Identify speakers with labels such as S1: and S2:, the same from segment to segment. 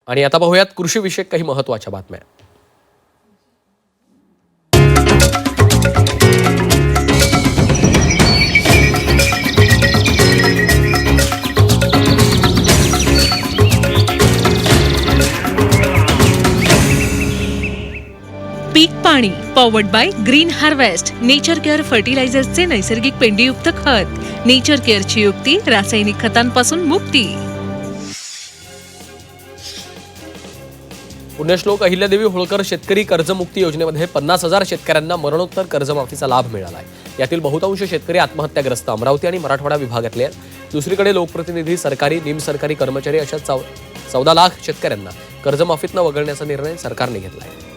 S1: आणि आता पाहूयात कृषीविषयक काही महत्त्वाच्या बातम्या.
S2: पीक पाणी powered by Green Harvest, Nature Care फर्टिलायझर्सचे नैसर्गिक पेंडीयुक्त खत. नेचर केअरची युक्ती, रासायनिक खतांपासून मुक्ती.
S1: पुण्यश्लोक अहिल्यादेवी होळकर शेतकरी कर्जमुक्ती योजनेमध्ये 50,000 शेतकऱ्यांना मरणोत्तर कर्जमाफीचा लाभ मिळाला आहे. यातील बहुतांश शेतकरी आत्महत्याग्रस्त अमरावती आणि मराठवाडा विभागातले आहेत. दुसरीकडे लोकप्रतिनिधी, सरकारी, निमसरकारी कर्मचारी अशा 14 लाख शेतकऱ्यांना कर्जमाफीतनं वगळण्याचा निर्णय सरकारने घेतला आहे.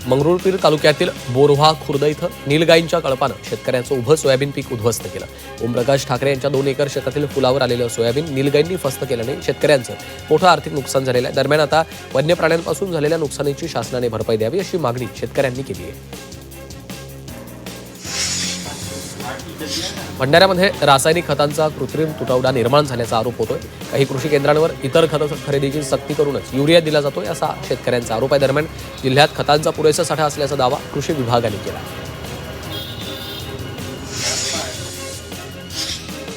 S1: मंगरुळपीर तालुक्यातील बोरव्हा खुर्द इथं नीलगायींच्या कळपानं शेतकऱ्यांचं उभं सोयाबीन पीक उद्ध्वस्त केलं. ओमप्रकाश ठाकरे यांच्या 2 एकर शेतातील फुलावर आलेलं सोयाबीन नीलगायींनी फस्त केल्याने शेतकऱ्यांचं मोठं आर्थिक नुकसान झालेलं आहे. दरम्यान आता वन्य प्राण्यांपासून झालेल्या नुकसानीची शासनाने भरपाई द्यावी अशी मागणी शेतकऱ्यांनी केली आहे. भंडाऱ्यामध्ये रासायनिक खतांचा कृत्रिम तुटवडा निर्माण झाल्याचा आरोप होतोय. काही कृषी केंद्रांवर इतर खत खरेदीची सक्ती करूनच युरिया दिला जातोय असा शेतकऱ्यांचा आरोप आहे. दरम्यान जिल्ह्यात खतांचा पुरेसा साठा असल्याचा दावा कृषी विभागाने केला.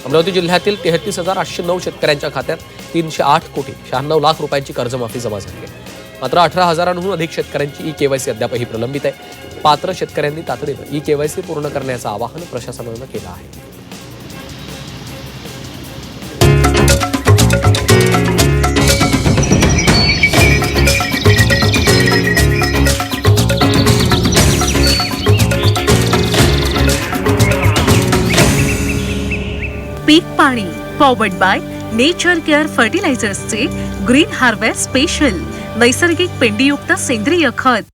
S1: अमरावती जिल्ह्यातील 33,809 शेतकऱ्यांच्या खात्यात 308 कोटी 96 लाख रुपयांची कर्जमाफी जमा झाली आहे. मात्र 18,000हून अधिक शेतकऱ्यांची ई-केवायसी अद्यापही प्रलंबित आहे. पात्र शेतकऱ्यांनी तातडीनं ई-केवायसी पूर्ण करण्याचं आवाहन प्रशासनानं केलं आहे.
S2: पीक पाणी पॉवर्ड बाय नेचर केअर फर्टिलायझर्सचे ग्रीन हार्वेस्ट स्पेशल, नैसर्गिक पेंडीयुक्त सेंद्रिय खत.